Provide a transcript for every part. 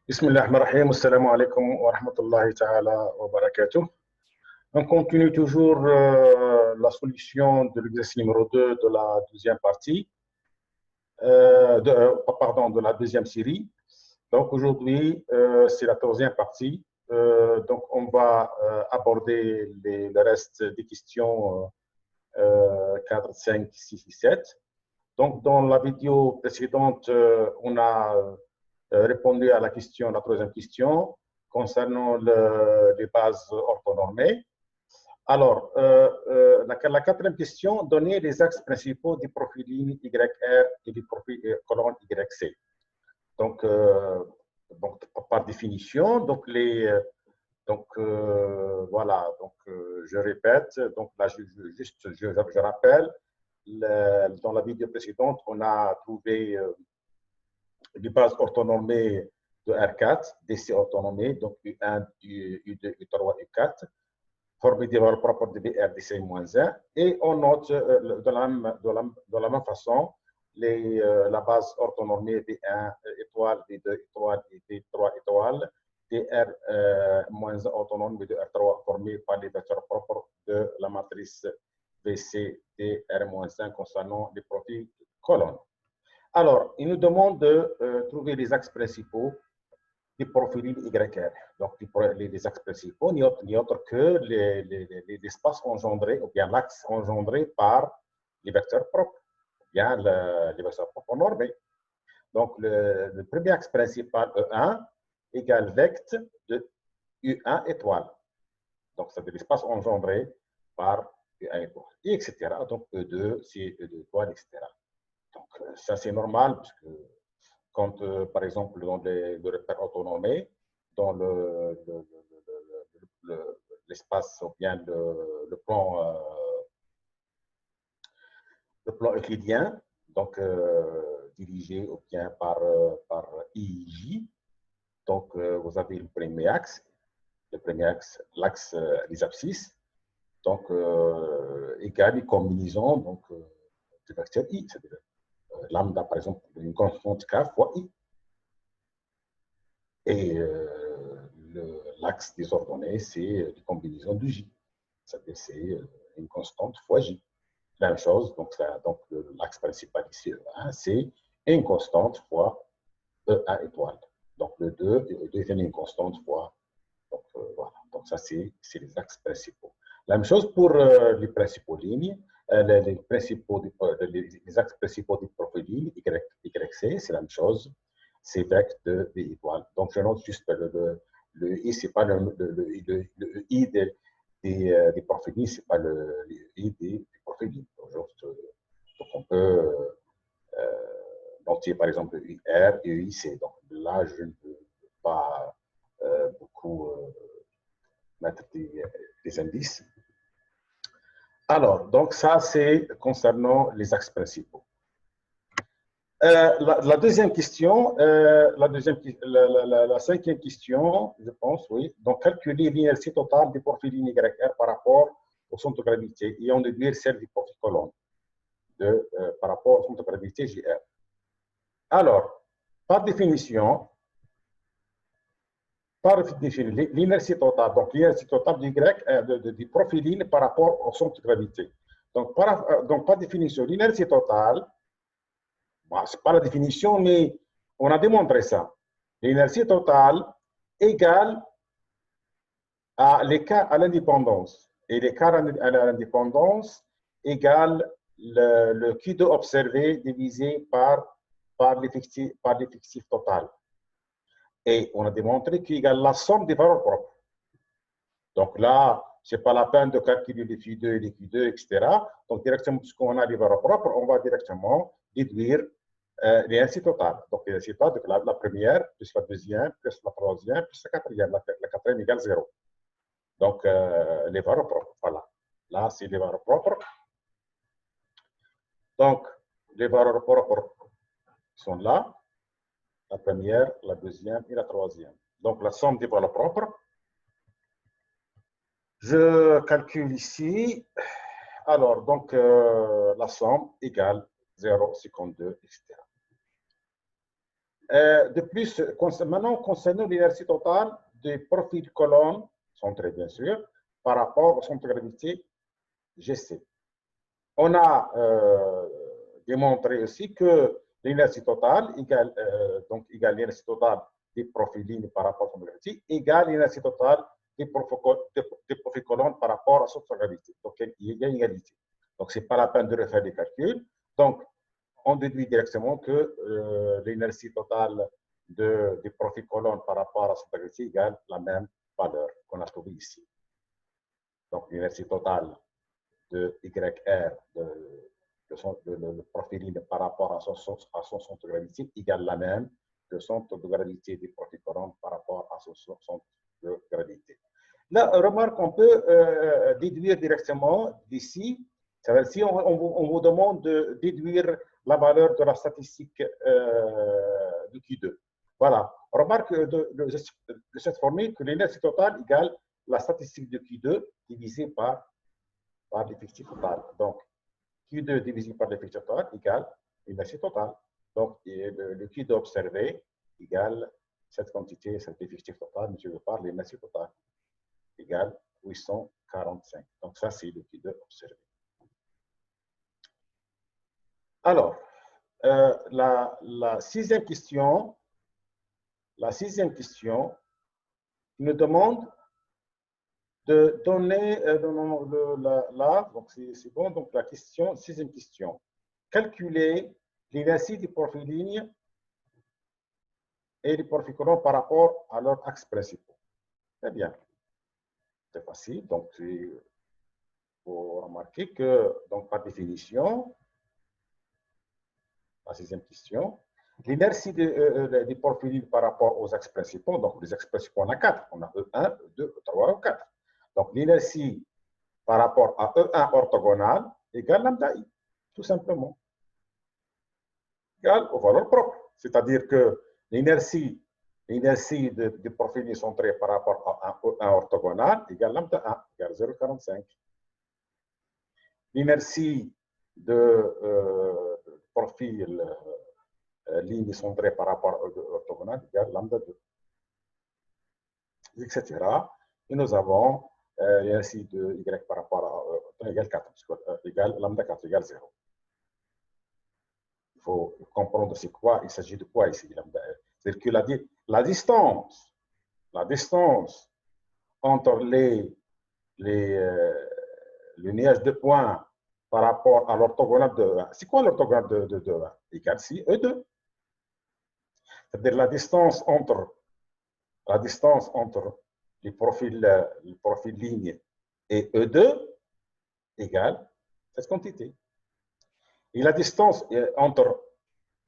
Bismillahirrahmanirrahim. Assalamu alaikum wa rahmatullahi ta'ala wa barakatuh. On continue toujours la solution de l'exercice numéro 2 de la deuxième partie, de la deuxième série. Donc aujourd'hui, c'est la troisième partie. Donc on va aborder le reste des questions 4, 5, 6 et 7. Donc dans la vidéo précédente, on a répondu à la troisième question concernant les bases orthonormées. Alors, la quatrième question, donner les axes principaux du profil ligne YR et du profil colonne YC. Donc, par définition, voilà, je répète, donc là, je rappelle, dans la vidéo précédente, on a trouvé les bases orthonormées de R4, DC orthonormées, donc U1, U2, U3, U4, formées des valeurs propres de BR, DC-1, et on note de la même façon la base orthonormée B1 étoile, B2 étoile et B3 étoile, DR-1 autonome, B2 R3 formée par les vecteurs propres de la matrice VC DR-1 concernant les profils colonnes. Alors, il nous demande de trouver les axes principaux du profil YR. Donc, les axes principaux, ni autre que les espaces engendrés, ou bien l'axe engendré par les vecteurs propres, ou bien les vecteurs propres normés. Donc, le premier axe principal, E1, égale vecte de U1 étoile. Donc, c'est l'espace engendré par U1 étoile, et etc. Donc, E2, c'est E2 étoile, etc. Donc, ça, c'est normal, parce que quand, par exemple, dans le repère autonomé, dans l'espace, ou bien le plan euclidien, donc dirigé ou bien par IJ, donc vous avez le premier axe, l'axe des abscisses, donc égal une combinaison donc, du vecteur I, c'est-à-dire lambda, par exemple, une constante K fois I. Et l'axe des ordonnées, c'est une combinaison de J. C'est-à-dire c'est une constante fois J. La même chose, donc l'axe principal ici, E1, c'est une constante fois E1 étoile. Donc le 2 devient une constante fois. Donc voilà, donc ça c'est les axes principaux. La même chose pour les principaux lignes. Les axes principaux du profil ligne, YC, c'est la même chose. C'est vecte de V étoile. Donc, je note juste le I, c'est pas le I des profils lignes, c'est pas le I des profils lignes. Donc, on peut noter, par exemple, UR et UIC. Donc, là, je ne peux pas beaucoup mettre des indices. Alors, donc ça, c'est concernant les axes principaux. La deuxième question, la cinquième question, je pense, oui. Donc, calculer l'inertie totale du profil ligne YR par rapport au centre de gravité et en déduire celle du profil colonne par rapport au centre de gravité JR. Alors, par définition, l'inertie totale, donc l'inertie totale du profil ligne par rapport au centre de gravité. Donc, par définition, l'inertie totale, bon, ce n'est pas la définition, mais on a démontré ça. L'inertie totale égale à l'écart à l'indépendance. Et l'écart à l'indépendance égale le Q2 observé divisé par l'effectif total. Et on a démontré qu'il égale la somme des valeurs propres. Donc là, ce n'est pas la peine de calculer les Q2 et les Q2, etc. Donc directement, puisqu'on a les valeurs propres, on va directement déduire l'inertie totale. Donc l'inertie totale, la première, plus la deuxième, plus la troisième, plus la quatrième. La quatrième égale 0. Donc les valeurs propres, voilà. Là, c'est les valeurs propres. Donc, les valeurs propres sont là. La première, la deuxième et la troisième. Donc, la somme des valeurs propres. Je calcule ici. Alors, donc, la somme égale 0,52, etc. De plus, maintenant, concernant l'inertie totale des profils colonnes, centrés bien sûr, par rapport au centre de gravité GC. On a démontré aussi que l'inertie totale égale, égale l'inertie totale des profils lignes par rapport au centre de gravité égale l'inertie totale des profils colonnes par rapport au centre de gravité. Donc, il y a une égalité. Donc, ce n'est pas la peine de refaire des calculs. Donc, on déduit directement que l'inertie totale des profils colonnes par rapport à son gravité égale la même valeur qu'on a trouvée ici. Donc, l'inertie totale de YR, le profil par rapport à son centre de gravité égale la même que le centre de gravité des profils colonnes par rapport à son centre de gravité. Là, remarque, on peut déduire directement d'ici. Si on vous demande de déduire la valeur de la statistique du Q2. Voilà. Remarque de cette formule que l'inertie totale égale la statistique de Q2 divisé par l'effectif total. Donc, Q2 divisé par l'effectif total égale l'inertie totale. Donc, le Q2 observé égale cette quantité, cet effectif total, multiplié par l'inertie totale égale 845. Donc, ça, c'est le Q2 observé. Alors, la sixième question nous demande de donner donc c'est bon, donc la sixième question. Calculer l'inertie des profils lignes et des profils colonnes par rapport à leurs axes principaux. Très bien. C'est facile. Donc, il faut remarquer que, donc, par définition, la sixième question, l'inertie des profils lignes par rapport aux axes principaux, donc les axes principaux, on a 4. On a E1, E2, E3, E4. Donc, l'inertie par rapport à E1 orthogonal égale lambda I, tout simplement. Égale aux valeurs propres. C'est-à-dire que l'inertie du profil centré par rapport à E1 orthogonal égale lambda 1, égale 0,45. L'inertie de profil ligne centrée par rapport à E2 orthogonal égale lambda 2, etc. Et nous avons l'inertie de Y par rapport à égale 4, égale lambda 4 égale 0. Il faut comprendre c'est quoi, il s'agit de quoi ici. C'est-à-dire que la distance entre les nuages de points par rapport à l'orthogonale de 1. C'est quoi l'orthogonale de 1? Égale si E2. C'est-à-dire la distance entre les profils ligne et E2 égale cette quantité. Et la distance entre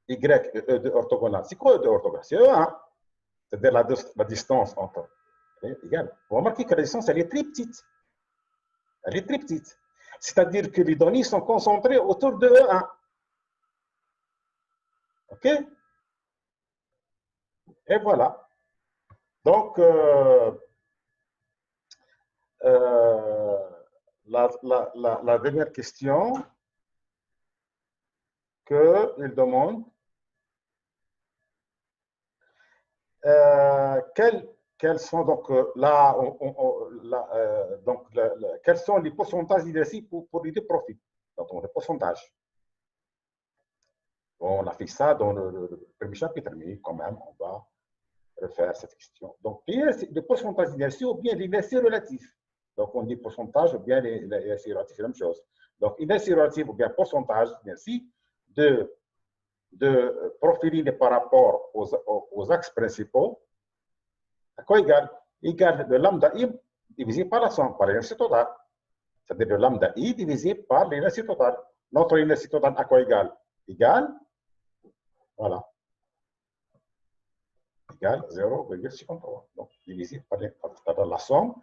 Y et E2 orthogonale, c'est quoi E2 orthogonale? C'est E1. C'est-à-dire la distance entre égale. Vous remarquez que la distance, elle est très petite. Elle est très petite. C'est-à-dire que les données sont concentrées autour de E1. OK? Et voilà. Donc, la dernière question qu'il demande, quels sont donc quels sont les pourcentages d'inertie pour les deux profils? Donc, les pourcentages. On a fait ça dans le premier chapitre, mais quand même, on va refaire cette question. Donc, le pourcentage d'inertie ou bien l'inertie relative. Donc, on dit pourcentage ou bien l'inertie relative, c'est la même chose. Donc, inertie relative ou bien pourcentage d'inertie de profiline par rapport aux axes principaux, à quoi égale? Égale le lambda I divisé par la somme, par l'inertie totale. C'est-à-dire le lambda I divisé par l'inertie totale. Notre inertie totale à quoi égale? Égale, voilà, égale 0,53. Donc, divisé par la somme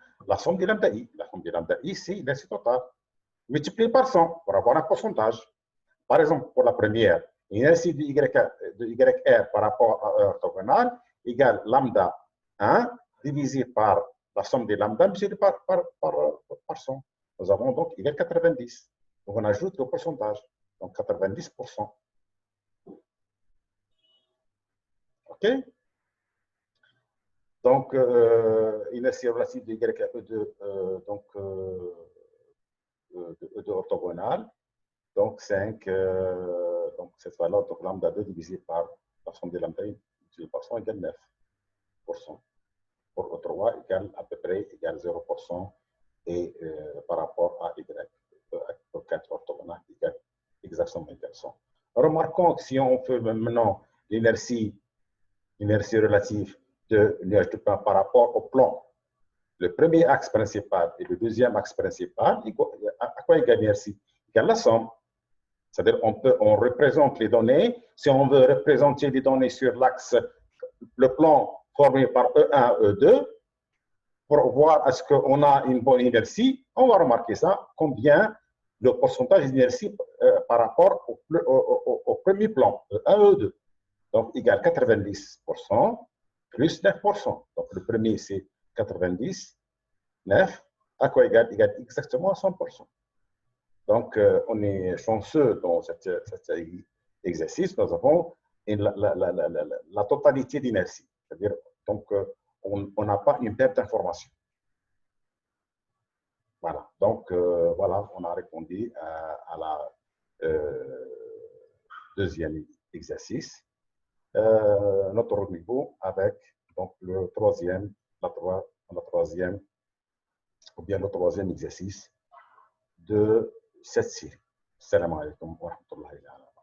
de lambda I. La somme de lambda I, c'est l'inertie totale. Multiplié par 100 pour avoir un pourcentage. Par exemple, pour la première, l'inertie de YR par rapport à E orthogonal égale lambda 1 divisé par la somme des lambda multiplié par 100. Nous avons donc égale 90. Donc, on ajoute le pourcentage. Donc, 90%. OK? Donc, inertie relative de Y à E2, donc, de E2 orthogonale. Donc, 5, donc cette valeur, donc lambda 2 divisé par la somme des lambda divisé par 100 égale 9%. Pour E3 égale à peu près égale 0%. Et par rapport à Y, pour 4 orthogonales, égale exactement égal 100. Remarquons que si on fait maintenant l'inertie relative de nuage de pain par rapport au plan, le premier axe principal et le deuxième axe principal, à quoi égale l'inertie? Égale la somme. C'est-à-dire on représente les données. Si on veut représenter les données sur l'axe, le plan formé par E1, E2, pour voir est-ce qu'on a une bonne inertie, on va remarquer ça, combien le pourcentage d'inertie par rapport au premier plan, E1, E2. Donc, égal 90% plus 9%. Donc, le premier, c'est 90, 9, à quoi égal? Égal exactement à 100%. Donc, on est chanceux dans cet exercice. Nous avons la totalité d'inertie. C'est-à-dire, donc, on n'a pas une perte d'information. Voilà. Donc, voilà, on a répondu à la deuxième exercice. Notre niveau avec donc, le troisième, la troisième, ou bien le troisième exercice de cette série. Salam alaikum wa rahmatullahi wa barakatuh.